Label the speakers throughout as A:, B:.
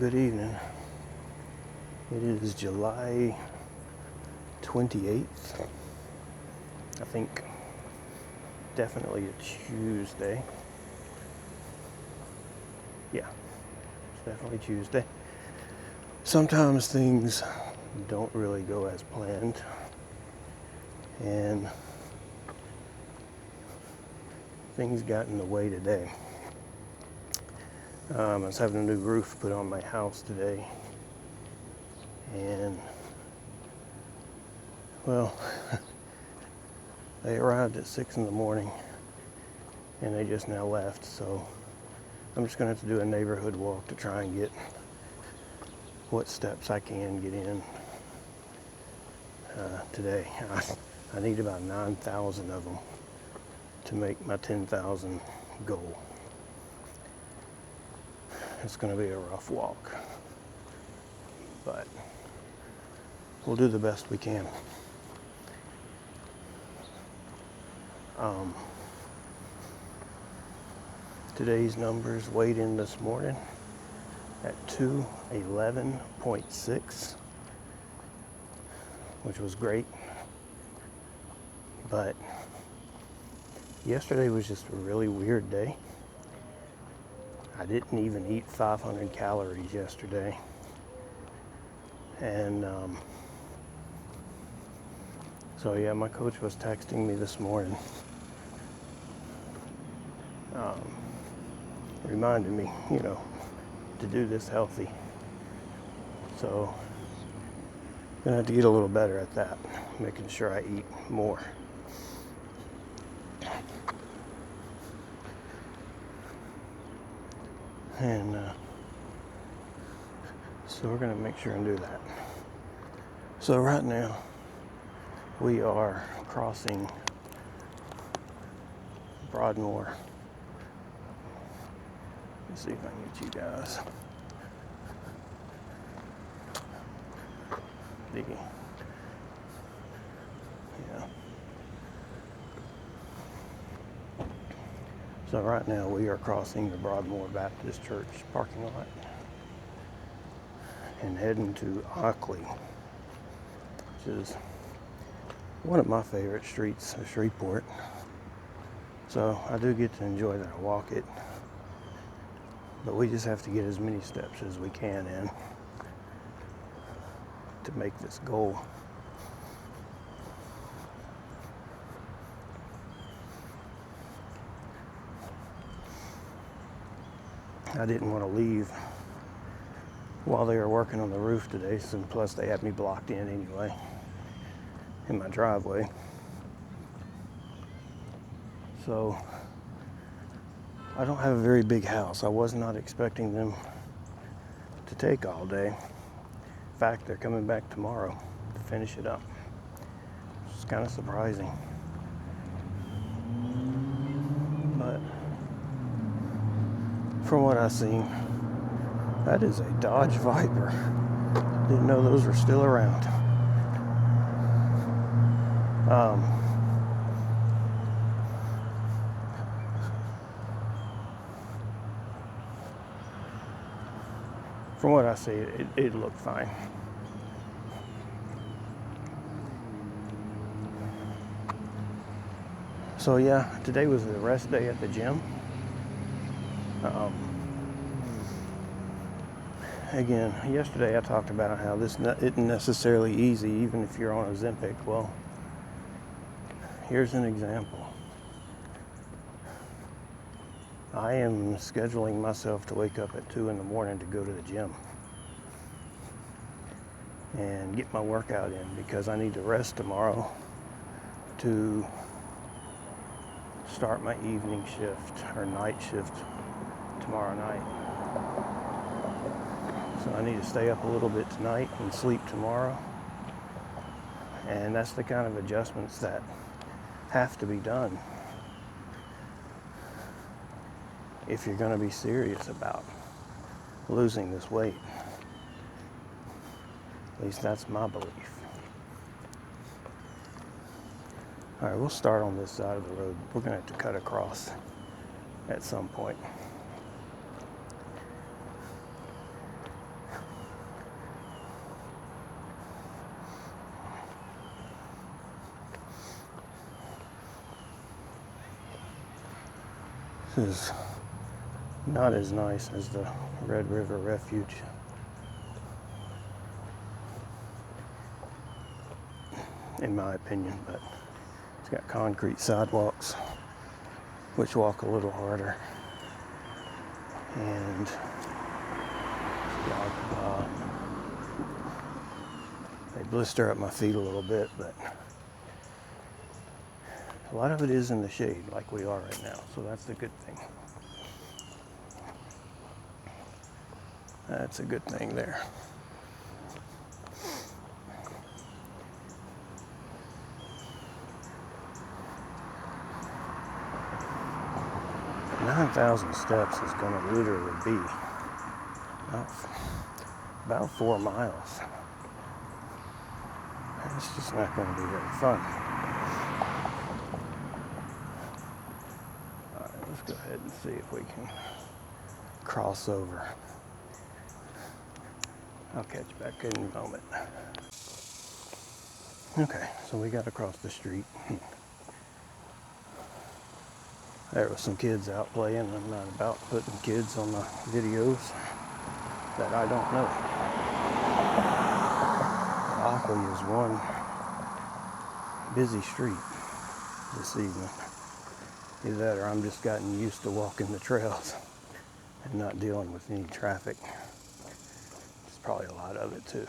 A: Good evening. It is July 28th. I think definitely a Tuesday. Yeah, it's definitely Tuesday. Sometimes things don't really go as planned, and things got in the way today. I was having a new roof put on my house today, and well, they arrived at 6 in the morning and they just now left, so I'm just gonna have to do a neighborhood walk to try and get what steps I can get in today. I need about 9,000 of them to make my 10,000 goal. It's going to be a rough walk, but we'll do the best we can. Today's numbers weighed in this morning at 211.6, which was great, but yesterday was just a really weird day. I didn't even eat 500 calories yesterday, and so yeah, my coach was texting me this morning, reminding me, to do this healthy. So I'm gonna have to get a little better at that, making sure I eat more. And so we're going to make sure and do that. So right now we are crossing Broadmoor. Let's see if I can get you guys. Yeah. So right now we are crossing the Broadmoor Baptist Church parking lot and heading to Ockley, which is one of my favorite streets of Shreveport. So I do get to enjoy that. I walk it, but we just have to get as many steps as we can in to make this goal. I didn't want to leave while they were working on the roof today, and plus they had me blocked in anyway in my driveway. So I don't have a very big house. I was not expecting them to take all day. In fact, they're coming back tomorrow to finish it up. It's kind of surprising. But from what I've seen, that is a Dodge Viper. Didn't know those were still around. From what I see, it looked fine. So yeah, today was the rest day at the gym. Again, yesterday I talked about how this isn't necessarily easy, even if you're on Ozempic. Well, here's an example. I am scheduling myself to wake up at 2 in the morning to go to the gym and get my workout in, because I need to rest tomorrow to start my evening shift or night shift tomorrow night. So I need to stay up a little bit tonight and sleep tomorrow. And that's the kind of adjustments that have to be done if you're going to be serious about losing this weight. At least that's my belief. All right, we'll start on this side of the road. We're going to have to cut across at some point. This is not as nice as the Red River Refuge, in my opinion, but it's got concrete sidewalks, which walk a little harder, and they blister up my feet a little bit, but a lot of it is in the shade, like we are right now, so that's the good thing. That's a good thing there. "9,000 steps is going to literally be about 4 miles. It's just not going to be very fun. All right, let's go ahead and see if we can cross over. I'll catch you back in a moment. Okay, so we got across the street. There was some kids out playing. I'm not about putting kids on the videos that I don't know. Ockley is one busy street this evening. Either that or I'm just gotten used to walking the trails and not dealing with any traffic. There's probably a lot of it too.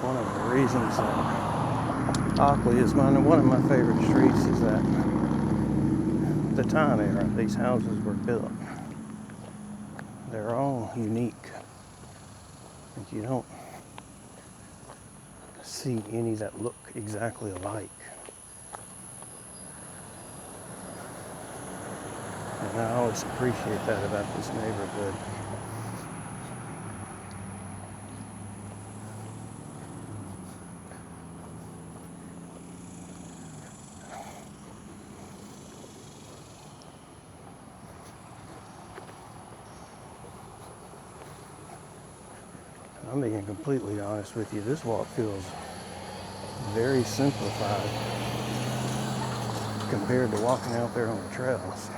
A: One of the reasons that Ockley is one of my favorite streets is that the time era these houses were built. They're all unique. Like, you don't see any that look exactly alike. And I always appreciate that about this neighborhood. I'm being completely honest with you. This walk feels very simplified compared to walking out there on the trails.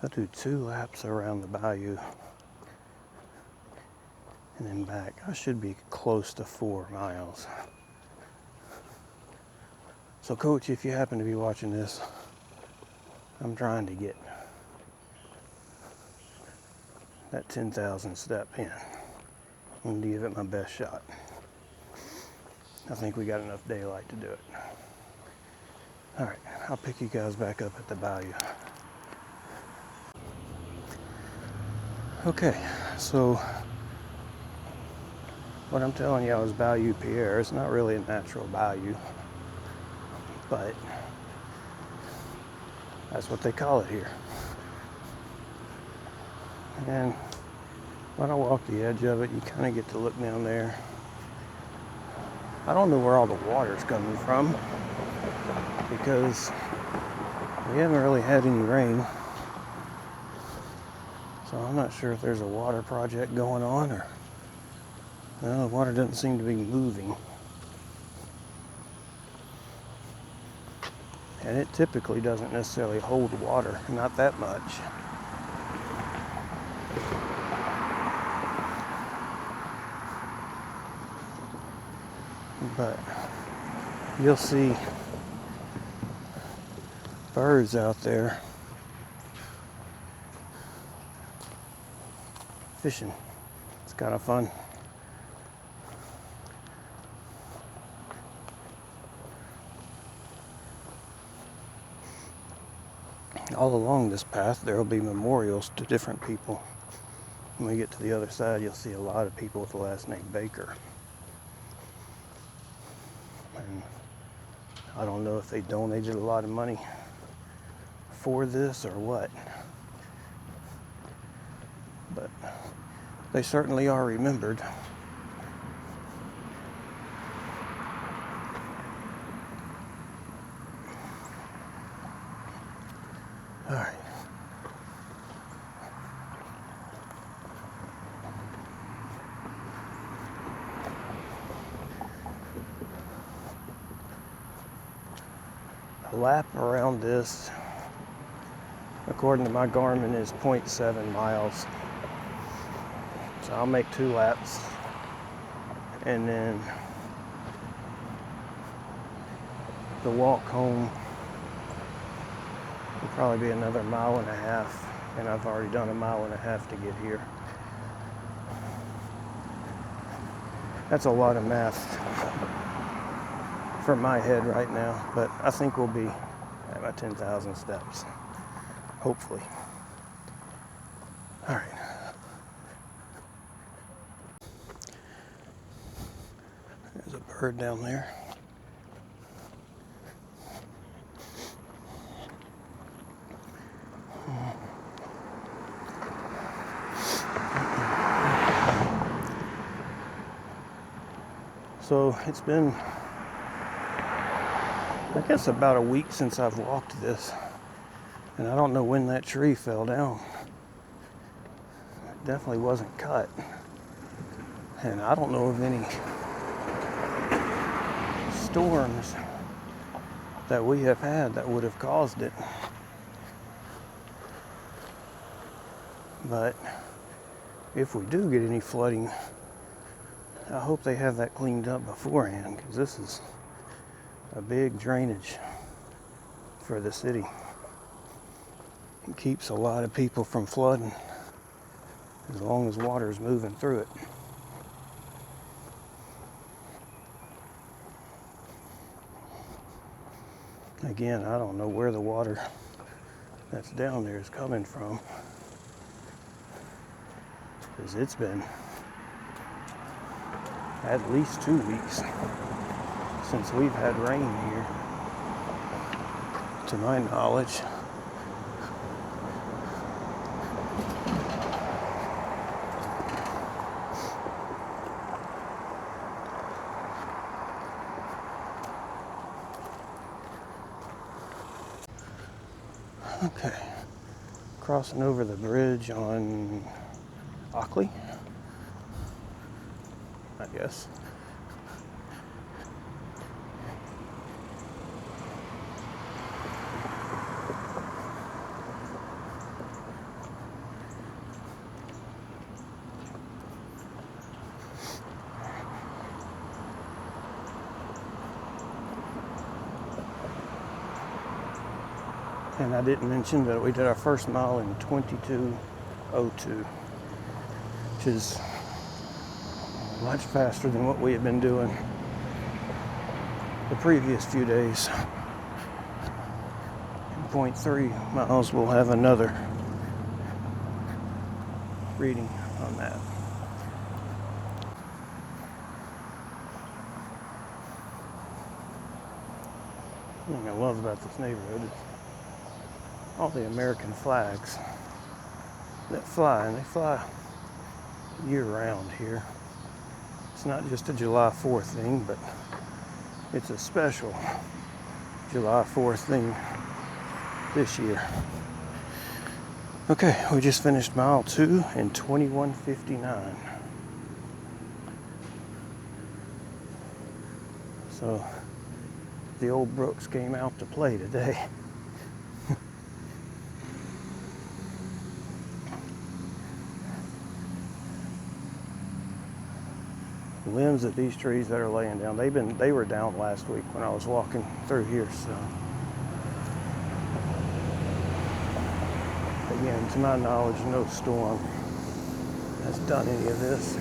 A: I'll do 2 laps around the bayou. and then back. I should be close to 4 miles. So Coach, if you happen to be watching this, I'm trying to get that 10,000 step in. I'm going to give it my best shot. I think we got enough daylight to do it. All right, I'll pick you guys back up at the bayou. Okay, so what I'm telling y'all is Bayou Pierre. It's not really a natural bayou, but that's what they call it here. And when I walk the edge of it, you kind of get to look down there. I don't know where all the water's coming from because we haven't really had any rain. So I'm not sure if there's a water project going on or, well, the water doesn't seem to be moving. And it typically doesn't necessarily hold water, not that much. But you'll see birds out there fishing. It's kind of fun. All along this path there will be memorials to different people. When we get to the other side, you'll see a lot of people with the last name Baker. And I don't know if they donated a lot of money for this or what, but they certainly are remembered. All right. A lap around this, according to my Garmin, is 0.7 miles. So I'll make 2 laps, and then the walk home will probably be another 1.5 miles, and I've already done 1.5 miles to get here. That's a lot of math for my head right now, but I think we'll be at my 10,000 steps, hopefully. All right. There's a bird down there. So it's been, I guess, about a week since I've walked this, and I don't know when that tree fell down. It definitely wasn't cut, and I don't know of any storms that we have had that would have caused it. But if we do get any flooding, I hope they have that cleaned up beforehand, because this is a big drainage for the city. It keeps a lot of people from flooding as long as water is moving through it. Again, I don't know where the water that's down there is coming from, because it's been at least 2 weeks since we've had rain here, to my knowledge. Okay, crossing over the bridge on Ockley, I guess. And I didn't mention that we did our first mile in 22:02, which is much faster than what we had been doing the previous few days. In 0.3 miles, we'll have another reading on that. One thing I love about this neighborhood is all the American flags that fly, and they fly year-round here. It's not just a July 4th thing, but it's a special July 4th thing this year. Okay, we just finished mile 2 in 21:59. So the old Brooks came out to play today. The limbs of these trees that are laying down, they were down last week when I was walking through here, so again, to my knowledge, no storm has done any of this.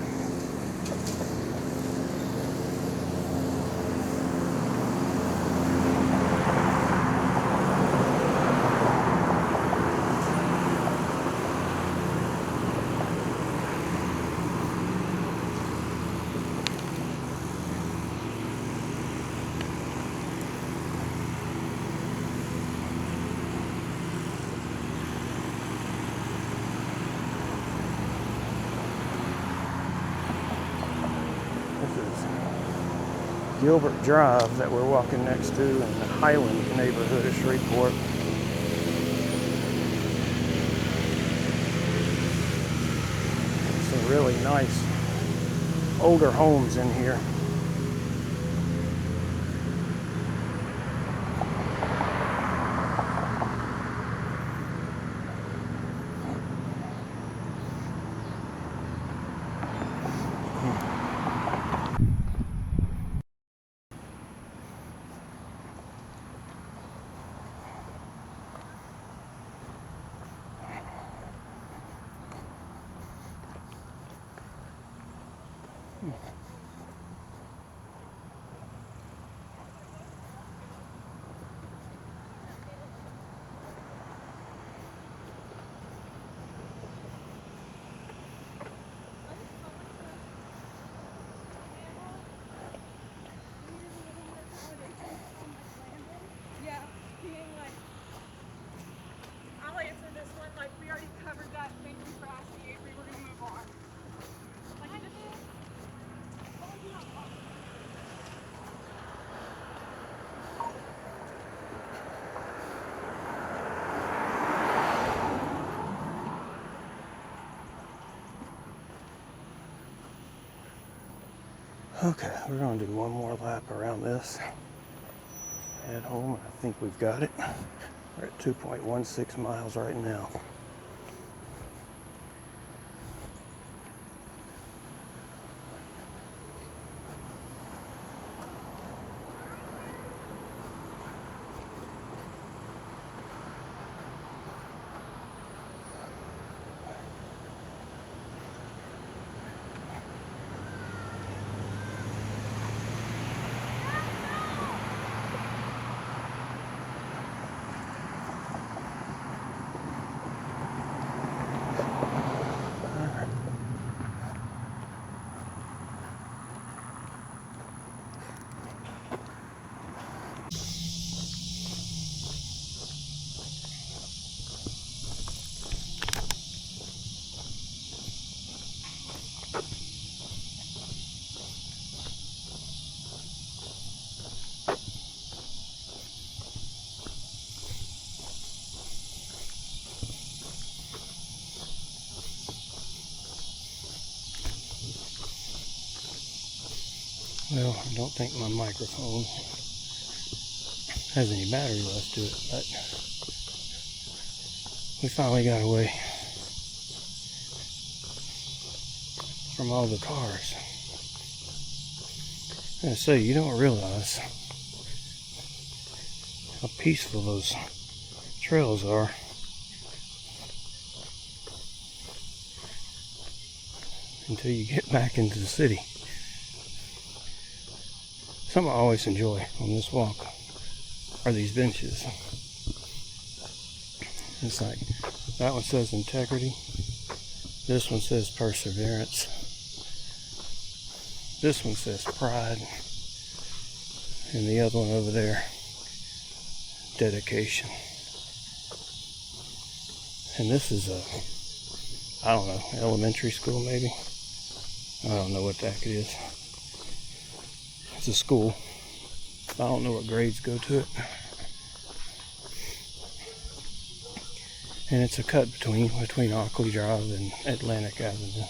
A: Gilbert Drive that we're walking next to in the Highland neighborhood of Shreveport. Some really nice older homes in here. Okay, we're going to do one more lap around this. Head home, I think we've got it. We're at 2.16 miles right now. Well, I don't think my microphone has any battery left to it, but we finally got away from all the cars. I say, you don't realize how peaceful those trails are. Until you get back into the city. Something I always enjoy on this walk are these benches. It's like, that one says integrity. This one says perseverance. This one says pride. And the other one over there, dedication. And this is a, I don't know, elementary school maybe? I don't know what the heck it is. It's a school. I don't know what grades go to it. And it's a cut between Ockley Drive and Atlantic Avenue.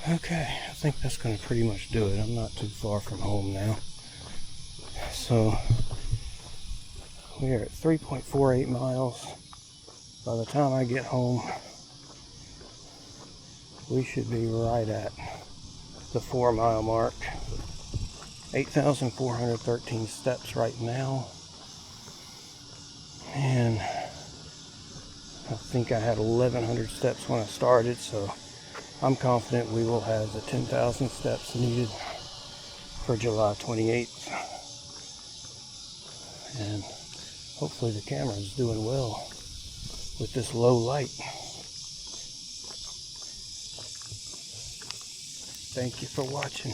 A: Okay, I think that's going to pretty much do it. I'm not too far from home now. So, we are at 3.48 miles. By the time I get home, we should be right at the 4 mile mark. 8,413 steps right now. And I think I had 1,100 steps when I started, so I'm confident we will have the 10,000 steps needed for July 28th. And hopefully the camera is doing well with this low light. Thank you for watching.